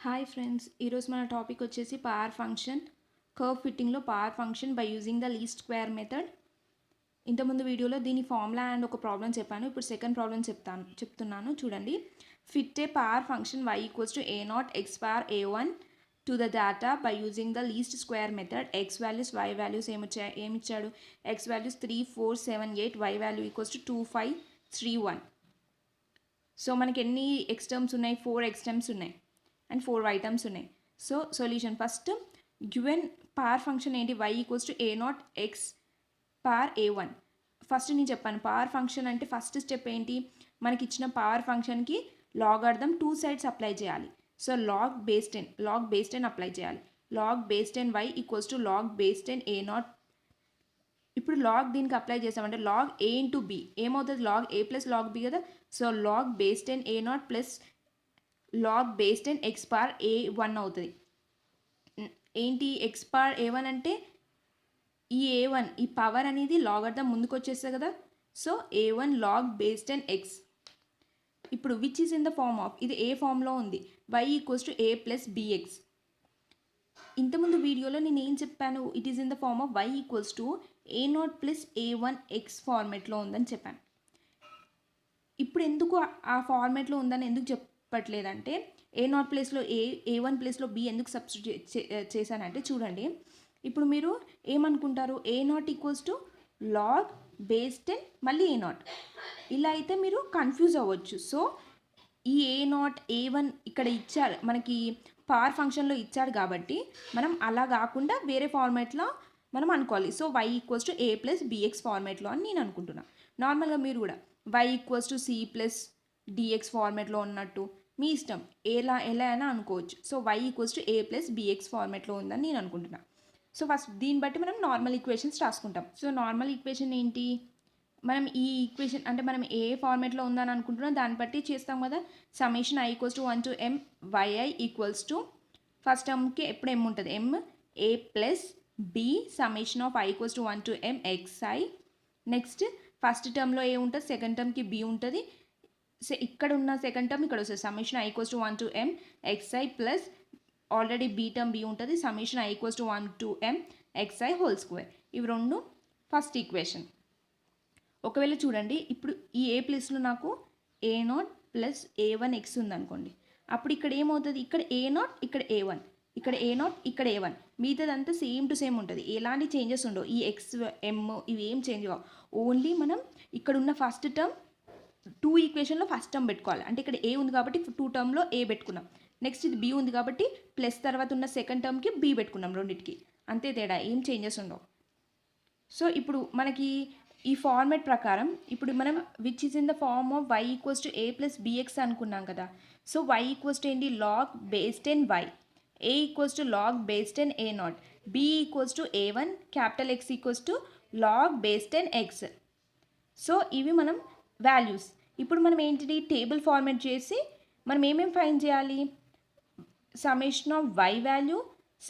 Hi friends, ఈరోజు మన topic వచ్చేసి పవర్ ఫంక్షన్ కర్వ్ ఫిట్టింగ్లో power function by using the least square method. ఇంతకుముందు వీడియోలో దీని ఫార్ములా అండ్ ఒక ప్రాబ్లం చెప్పాను. ఇప్పుడు సెకండ్ ప్రాబ్లం చెప్తున్నాను చూడండి. Fit a power function y equals to a0 x power a1 to the data by using the least square method. x values y values ఏమిచ్చాడు? x values 3 4 7 8, y value equals to 2 5 3 1. So మనకి ఎన్ని x terms ఉన్నాయి? 4 x terms ఉన్నాయి and 4 y terms ఉన్నాయి. So solution first given power function ఏంటి? y equals to a0 x power a1. First నేను చెప్పాను power function అంటే ఫస్ట్ స్టెప్ ఏంటి? మనకి ఇచ్చిన పవర్ ఫంక్షన్కి లాగర్థం టూ సైడ్స్ అప్లై చేయాలి. సో లాగ్ బేస్ 10 అప్లై చేయాలి. Log base 10 y equals to log base 10 a0. ఇప్పుడు లాగ్ దీనికి అప్లై చేసామంటే లాగ్ a ఇంటూ b ఏమవుతుంది? Log a plus log b కదా. So log base 10 a0 plus log base 10 x power a1 అవుతుంది. ఏంటి x power a1 అంటే ఈ a1 ఈ పవర్ అనేది లాగర్థం ముందుకు వచ్చేస్తుంది కదా. So a1 log base 10 x. ఇప్పుడు which is in the form of, ఇది ఏ ఫామ్లో ఉంది? y equals to a plus bx. ఇంతకుముందు వీడియోలో నేను ఏం చెప్పాను? It is in the form of y equals to a0 plus a1 x ఫార్మేట్లో ఉందని చెప్పాను. ఇప్పుడు ఎందుకు ఆ ఫార్మేట్లో ఉందని ఎందుకు చెప్పట్లేదంటే a0 ప్లేస్లో a1 ప్లేస్లో b ఎందుకు సబ్స్టిట్యూట్ చేశానంటే చూడండి. ఇప్పుడు మీరు ఏమనుకుంటారు? a0 equals to log base 10 మళ్ళీ a0 ఇలా అయితే మీరు కన్ఫ్యూజ్ అవ్వచ్చు. సో ఈ a0 a1 ఇక్కడ ఇచ్చారు మనకి పవర్ ఫంక్షన్లో ఇచ్చాడు కాబట్టి మనం అలా కాకుండా వేరే ఫార్మేట్లో మనం అనుకోవాలి. So y equals to a plus bx ఫార్మేట్లో అని నేను అనుకుంటున్నాను. నార్మల్గా మీరు కూడా y equals to c plus dx ఫార్మేట్లో ఉన్నట్టు మీ ఇష్టం ఎలా అయినా అనుకోవచ్చు. So y equals to a plus bx ఫార్మేట్లో ఉందని నేను అనుకుంటున్నాను. సో ఫస్ట్ దీన్ని బట్టి మనం నార్మల్ ఈక్వేషన్స్ రాసుకుంటాం. సో నార్మల్ ఈక్వేషన్ ఏంటి? మనం ఈ ఈక్వేషన్ అంటే మనం ఏ ఫార్మేట్లో ఉందని అనుకుంటున్నాం దాన్ని బట్టి చేస్తాం కదా. Summation i equals to 1 to m yi equals to first టర్మ్కి ఎప్పుడు m ఉంటుంది? m a plus b summation of i equals to 1 to m xi. Next first టర్మ్లో ఏ ఉంటుంది? సెకండ్ టర్మ్కి b ఉంటుంది. ఇక్కడ ఉన్న సెకండ్ టర్మ్ ఇక్కడ వస్తుంది. Summation i equals to 1 to m xi plus already b term b ఉంటుంది. Summation i equals to 1 to m xi whole square. ఇవి రెండు ఫస్ట్ ఈక్వేషన్. ఒకవేళ చూడండి ఇప్పుడు ఈ ఏ ప్లేస్లో నాకు a0 ప్లస్ a1 x ఉందనుకోండి. అప్పుడు ఇక్కడ ఏమవుతుంది? ఇక్కడ a0 ఇక్కడ a1, ఇక్కడ a0 ఇక్కడ a1, మిగతాదంతా సేమ్ టు సేమ్ ఉంటుంది. ఎలాంటి చేంజెస్ ఉండవు. ఈ x m ఇవి ఏం చేంజ్ కావు. ఓన్లీ మనం ఇక్కడ ఉన్న ఫస్ట్ టర్మ్ టూ ఈక్వేషన్లో ఫస్ట్ టర్మ్ పెట్టుకోవాలి. అంటే ఇక్కడ a ఉంది కాబట్టి టూ టర్మ్లో a పెట్టుకున్నాం. నెక్స్ట్ ఇది b ఉంది కాబట్టి ప్లస్ తర్వాత ఉన్న సెకండ్ టర్మ్కి b పెట్టుకున్నాం. రెండింటికి అంతే తేడా, ఏం చేంజెస్ ఉండవు. సో ఇప్పుడు మనకి ఈ ఫార్మేట్ ప్రకారం ఇప్పుడు మనం which is in the form of y equals to a plus bx అనుకున్నాం కదా. సో y ఈక్వల్స్ టు ఏంటి? Log base 10 y, a equals to log base 10 a0, b equals to a1, capital x equals to log base 10 x. So ఇవి మనం values. ఇప్పుడు మనం ఏంటిది? Table format చేసి మనం ఏమేమి ఫైండ్ చేయాలి? Summation of y value,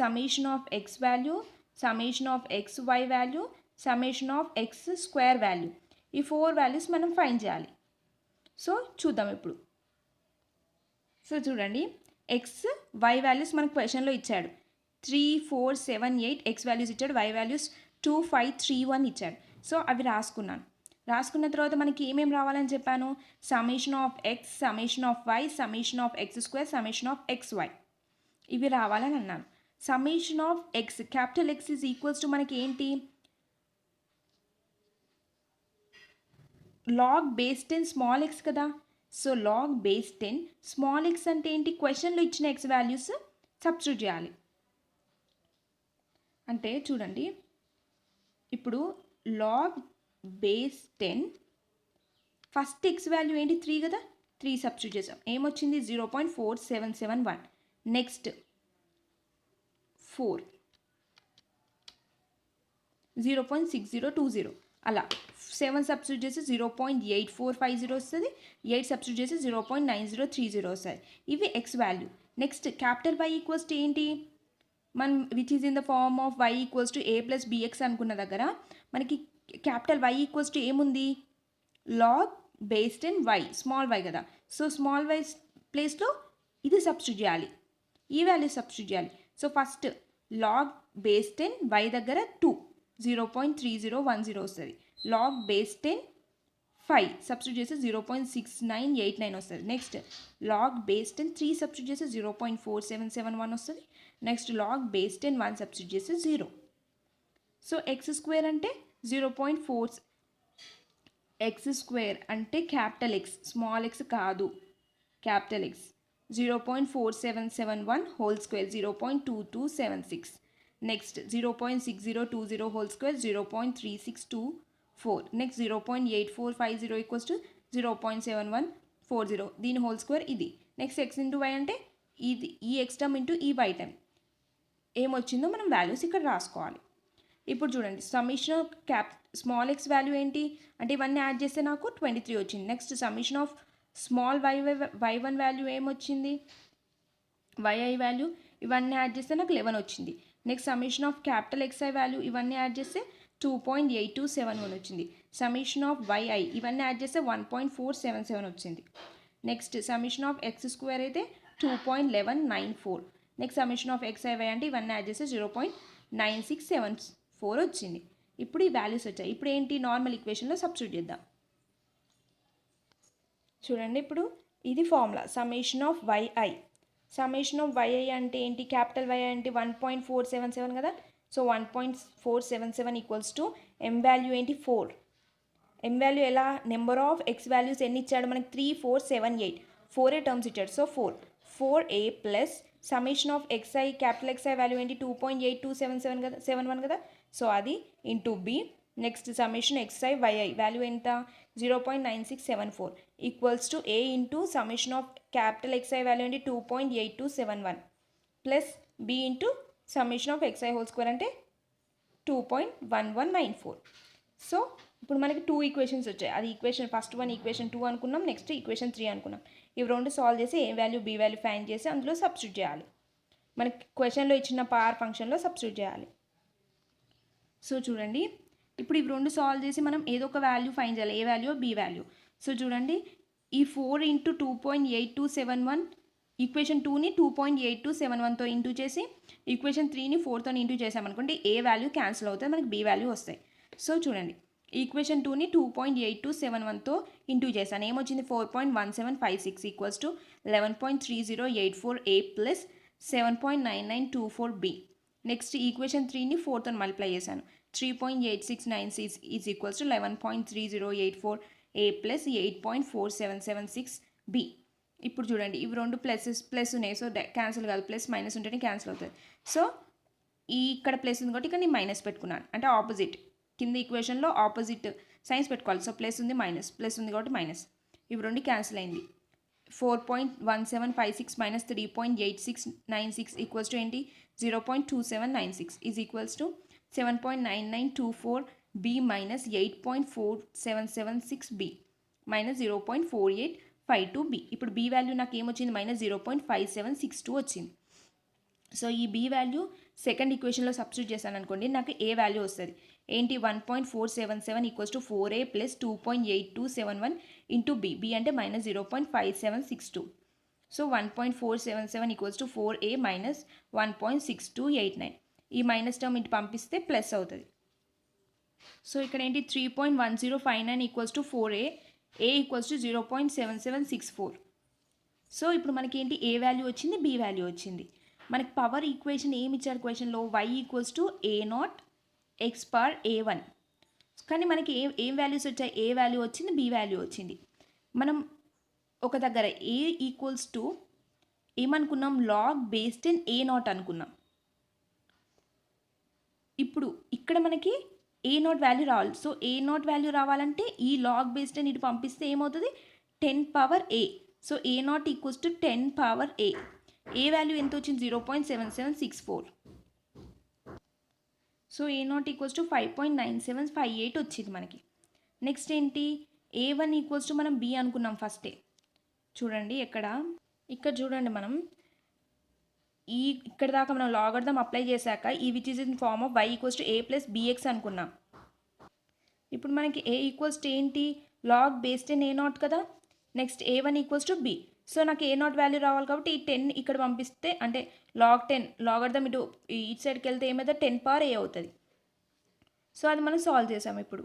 summation of x value, summation of xy value, summation of x square value. ఈ 4 వాల్యూస్ మనం ఫైండ్ చేయాలి. సో చూద్దాం ఇప్పుడు. సో చూడండి x y వాల్యూస్ మనకు క్వశ్చన్లో ఇచ్చాడు. 3 4 7 8 x వాల్యూస్ ఇచ్చాడు, y వాల్యూస్ 2 5 3 1 ఇచ్చాడు. సో అవి రాసుకున్నాను. రాసుకున్న తర్వాత మనకి ఏమేమి రావాలని చెప్పాను? Summation of x, summation of y, summation of x square, summation of xy ఇవి రావాలని అన్నాను. Summation of x capital x is equals to మనకి ఏంటి? లాగ్ బేస్ 10 స్మాల్ x కదా. So log base 10 small x అంటే ఏంటి? క్వశ్చన్లో ఇచ్చిన x వాల్యూస్ సబ్స్టిట్యూట్ చేయాలి. అంటే చూడండి ఇప్పుడు log base 10 first x value ఏంటి? 3 కదా. 3 సబ్స్టిట్యూట్ చేసాం. ఏమొచ్చింది? 0.4771. నెక్స్ట్ 4 0.6020 అలా 7 సబ్స్టిట్యూట్ చేసి 0.8450 వస్తుంది. 8 సబ్స్టిట్యూట్ చేసి 0.9030 వస్తుంది. ఇవి x value. Next capital y equals to ఏంటి? మనం which is in the form of y equals to a plus bx అనుకున్న దగ్గర మనకి క్యాపిటల్ y ఈక్వల్స్ టు ఏముంది? Log base 10 y, small y కదా. సో స్మాల్ y ప్లేస్లో ఇది substitute చేయాలి. ఈ వాల్యూ సబ్స్టిట్యూట్ చేయాలి. So first log base 10 y దగ్గర 2 0.3010 వస్తుంది. లాగ్ బేస్ 10 5 సబ్స్టిట్యూట్ చేస్తే 0.6989 వస్తుంది. నెక్స్ట్ లాగ్ బేస్ 10 3 సబ్స్టిట్యూట్ చేస్తే 0.4771 వస్తుంది. నెక్స్ట్ లాగ్ బేస్ 10 1 సబ్స్టిట్యూట్ చేస్తే 0. సో ఎక్స్ స్క్వేర్ అంటే 0.4 ఎక్స్ స్క్వేర్ అంటే క్యాపిటల్ ఎక్స్, స్మాల్ ఎక్స్ కాదు, capital X. 0.4771 whole square 0.2276. Next 0.6020 whole square 0.3624. Next 0.8450 equals to 0.7140. దీని హోల్ స్క్వేర్ ఇది. నెక్స్ట్ ఎక్స్ ఇంటూ వై అంటే ఇది, ఈ ఎక్స్ టర్మ్ ఇంటూ ఈ వై టర్మ్ ఏమొచ్చిందో మనం వాల్యూస్ ఇక్కడ రాసుకోవాలి. ఇప్పుడు చూడండి summation of small X value ఏంటి అంటే ఇవన్నీ యాడ్ చేస్తే నాకు 23 వచ్చింది. Next summation of small y1 value ఏమొచ్చింది, yi వాల్యూ ఇవన్నీ యాడ్ చేస్తే నాకు 11 వచ్చింది. Next summation of capital xi value ఇవన్నీ యాడ్ చేస్తే 2.8271 వచ్చింది. సమ్మేషన్ ఆఫ్ yi ఇవన్నీ యాడ్ చేస్తే 1.477 వచ్చింది. Next summation of X square అయితే 2.1194. Next summation of xi y అంటే ఇవన్నీ యాడ్ చేస్తే 0.9674 వచ్చింది. ఇప్పుడు ఈ వాల్యూస్ వచ్చాయి. ఇప్పుడు ఏంటి నార్మల్ ఈక్వేషన్లో సబ్స్టిట్యూట్ చేద్దాం. చూడండి ఇప్పుడు ఇది formula summation of yi. Summation of yi అంటే ఏంటి, క్యాపిటల్ y అంటే 1.477 కదా. So 1.477 equals to m value ఏంటి 4. m వాల్యూ ఎలా, నెంబర్ ఆఫ్ x వాల్యూస్ ఎన్ని ఇచ్చాడు మనకి 3 4 7 8, 4a టర్మ్స్ ఇచ్చాడు. So 4a plus summation of xi capital xi value ఏంటి 2.8277 కదా 71 కదా. సో అది into b. Next summation xi yi value ఎంత 0.9674 equals to a into summation of capital xi value ఏంటి 2.8271 plus b into summation of xi whole square అంటే 2.1194. So ఇప్పుడు మనకి 2 equations వచ్చాయి. అది ఈక్వేషన్ ఫస్ట్ వన్ ఈక్వేషన్ 2 అనుకున్నాం, next equation 3 అనుకున్నాం. ఇవి రెండు సాల్వ్ చేసి ఏ వాల్యూ బి వాల్యూ ఫైండ్ చేసి అందులో సబ్స్టిట్యూట్ చేయాలి. మనకి క్వశ్చన్లో ఇచ్చిన పవర్ ఫంక్షన్లో సబ్స్టిట్యూట్ చేయాలి. సో చూడండి ఇప్పుడు ఇవి రెండు సాల్వ్ చేసి మనం ఏదో ఒక వాల్యూ ఫైండ్ చేయాలి, a value B value. So చూడండి ఈ 4 ఇంటూ 2.8271 ఈక్వేషన్ 2ని 2.8271తో ఇంటూ చేసి ఈక్వేషన్ 3ని 4తో ఇంటూ చేసామనుకోండి ఏ వాల్యూ క్యాన్సిల్ అవుతుంది, మనకి బి వాల్యూ వస్తాయి. సో చూడండి ఈక్వేషన్ 2ని 2.8271తో ఇంటూ చేశాను, ఏమొచ్చింది 4.1756 equals to 11.3084a plus 7.9924b. Next equation 3ని 4తో మల్టిప్లై చేశాను, 3.8696 is equals to 11.3084a plus 8.4776b. ఇప్పుడు చూడండి ఇవి రెండు ప్లస్ ఉన్నాయి, సో క్యాన్సిల్ కాదు, ప్లస్ మైనస్ ఉంటేనే క్యాన్సిల్ అవుతుంది. సో ఇక్కడ ప్లస్ ఉంది కాబట్టి ఇక్కడ నేను మైనస్ పెట్టుకున్నాను, అంటే ఆపోజిట్ కింద ఈక్వేషన్లో ఆపోజిట్ సైన్స్ పెట్టుకోవాలి. సో ప్లస్ ఉంది మైనస్, ప్లస్ ఉంది కాబట్టి మైనస్, ఇవి రెండు క్యాన్సిల్ అయింది. 4.1756 మైనస్ 3.8696 ఈక్వల్స్ టు ఏంటి 0.2796 is equals to 7.9924b minus 8.4776b minus 0.4852b. ఇప్పుడు b వాల్యూ నాకు ఏమొచ్చింది మైనస్ 0.5762 వచ్చింది. సో ఈ b వాల్యూ సెకండ్ ఈక్వేషన్లో సబ్స్టిట్యూట్ చేశాను అనుకోండి, నాకు ఏ వాల్యూ వస్తుంది ఏంటి 1.477 equals to 4a plus 2.8271 into b అంటే minus 0.5762. So 1.477 equals to 4a minus 1.6289. ఈ మైనస్ టర్మ్ ఇటు పంపిస్తే ప్లస్ అవుతుంది. సో ఇక్కడ ఏంటి 3.1059 equals to 4a, a equals to 0.7764. So ఇప్పుడు మనకి ఏంటి ఏ వాల్యూ వచ్చింది, బి వాల్యూ వచ్చింది. మనకి పవర్ ఈక్వేషన్ ఏమి ఇచ్చారు క్వశ్చన్లో, y equals to a0 x power a1. కానీ మనకి ఏం వాల్యూస్ వచ్చాయి, ఏ వాల్యూ వచ్చింది, బి వాల్యూ వచ్చింది. మనం ఒక దగ్గర a ఈక్వల్స్ టు ఏమనుకున్నాం లాగ్ బేస్ 10 a0 అనుకున్నాం. ఇప్పుడు ఇక్కడ మనకి a0 వాల్యూ రావాలి. సో a0 వాల్యూ రావాలంటే ఈ లాగ్ బేస్ 10 ఇటు పంపిస్తే ఏమవుతుంది 10 power a. So a0 equals to 10 power a. A value ఎంత వచ్చింది 0.7764. సో a0 ఈక్వల్స్ టు 5.9758 వచ్చింది మనకి. నెక్స్ట్ ఏంటి a1 ఈక్వల్స్ టు మనం b అనుకున్నాం ఫస్టే. చూడండి ఇక్కడ చూడండి మనం ఇక్కడ దాకా మనం లాగర్థం అప్లై చేశాక ఈ which is in form of y equals to a plus bx అనుకున్నాం. ఇప్పుడు మనకి a ఈక్వల్స్ టు ఏంటి లాగ్ బేస్ 10 a0 కదా. Next a1 equals to b. So నాకు ఏ నాట్ వాల్యూ రావాలి కాబట్టి ఈ 10 ఇక్కడ పంపిస్తే అంటే లాగ్ 10 లాగర్థం ఇటు సైడ్కి వెళ్తే ఏమైతే 10 పవర్ ఏ అవుతుంది. సో అది మనం సాల్వ్ చేసాం ఇప్పుడు.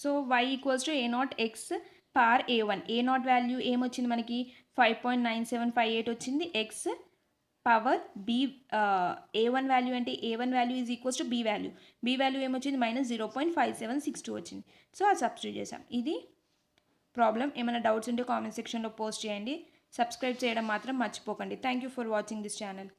So y equals to A not X power a1. A not value ఏమొచ్చింది మనకి 5.9758 వచ్చింది. X power B a1 value అంటే a1 value is equals to B value. B value ఏమొచ్చింది -0.5762 వచ్చింది. సో అది సబ్స్టిట్యూట్ చేసాం. ఇది ప్రాబ్లం. ఏమైనా డౌట్స్ ఉంటే కామెంట్ సెక్షన్లో పోస్ట్ చేయండి. సబ్స్క్రైబ్ చేయడం మాత్రం మర్చిపోకండి. Thank you for watching this channel.